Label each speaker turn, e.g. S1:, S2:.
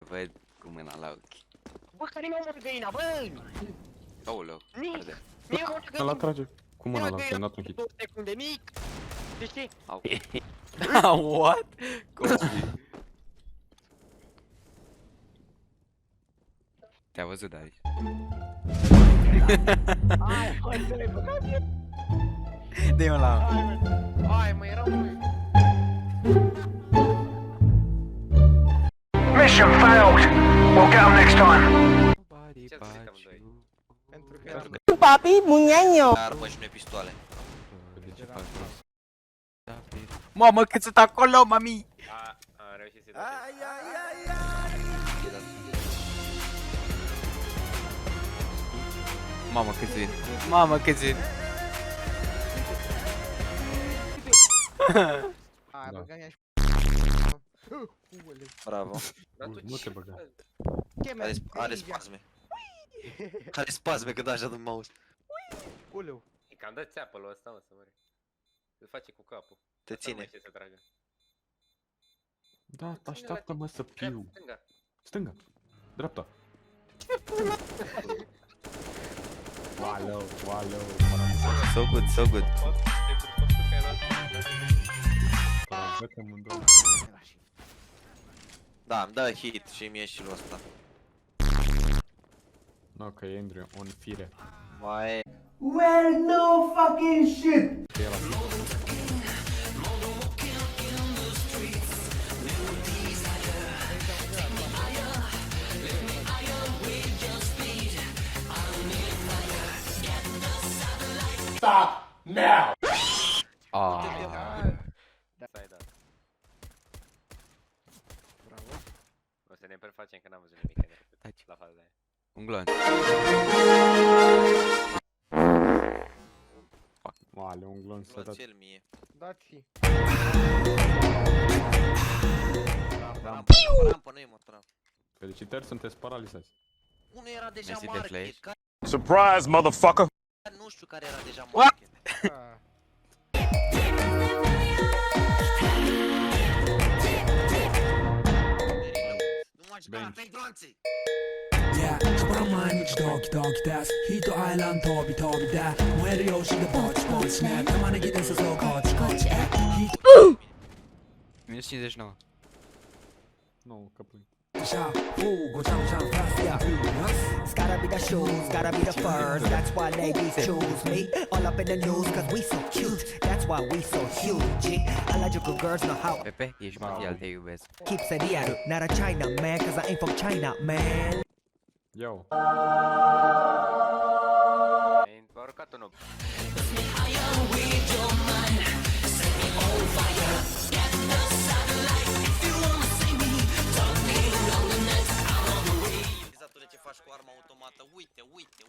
S1: văd cu mâna la ochi.
S2: Bă, care mi-a omorât găina, bă!
S1: Aoleu,
S2: Nic!
S1: arde.
S2: Mi-a omorât
S3: Îl
S2: găina!
S3: atrage cu mâna la
S2: găina
S3: semnat un hit.
S2: 2 secunde, mic! Știi?
S1: Au. What? Copii. Te-a văzut aici.
S2: Hai, hai să le băgat el!
S1: Dă-i-mă la...
S2: Hai, mă, era un...
S4: Mission failed. We'll get them next time.
S1: Body
S5: Ce ați zis amândoi?
S2: Pentru că...
S6: Papi, muñeño.
S5: Armă și noi pistoale.
S3: De ce faci asta?
S1: Mamă, cât sunt acolo, mami!
S5: Am reușit să-i dau.
S1: Mamă, cât vin. Mamă, cât vin.
S2: Hai,
S3: Da.
S2: băga-mi-a și... Uule,
S5: Bravo. Dar
S3: Ui,
S5: tu
S3: nu
S5: ce
S3: te băga.
S5: faci?
S2: ce mi-a
S5: Are,
S2: zis
S5: are
S2: aici?
S5: spasme. Are spasme când dă așa de mouse.
S2: Uleu.
S5: E cam dă țeapă lui ăsta, mă, să mări. Îl face cu capul. Te Asta nu mai ține. știe să tragă.
S3: Da, așteaptă-mă să piu.
S5: Stânga.
S3: Stânga. Dreapta. Waleu, waleu.
S1: So good, so good.
S3: Parazete amândouă.
S5: Da, îmi dă hit și mie și lui ăsta.
S3: No, că e Andrew, on fire.
S5: Mai...
S6: Well, no fucking shit.
S3: Că e la fire.
S5: Stai, da.
S2: Bravo.
S5: O să ne prefacem că n-am văzut nimic în
S1: Taci.
S5: la faza de aia.
S1: Un glonț.
S3: Waleu, un glonț
S5: Luați
S3: sărat.
S5: el mie.
S2: Dați-i.
S5: Rampă, nu e motor.
S3: Felicitări, sunteți paralizați.
S5: Unul era deja
S1: Mersi de
S5: market.
S1: flash.
S5: Care
S7: Surprise, motherfucker!
S5: nu știu care era deja
S1: What?
S5: market.
S2: Ah.
S5: Nu mă juca la fake dronții!
S8: Yeah, sparamaan miksi talki täs Hito ailan toobi tää Mun eri jousi the poch snap Tämä ainakin tässä se on coach
S1: Minus 59.
S3: Nu, că pui.
S8: Sha, go jump fast, yeah
S6: It's gotta be the shoes, gotta be the furs. That's why ladies choose me. All up in the news, cause we so cute. That's why we so huge. Harajuku girls know how.
S1: Pepe, ești mondial, te iubesc.
S6: Keep it real, not a China man, cause I ain't from China, man.
S3: Iau.
S5: A urcat un 8. Exactul ce faci cu arma automată, uite, uite,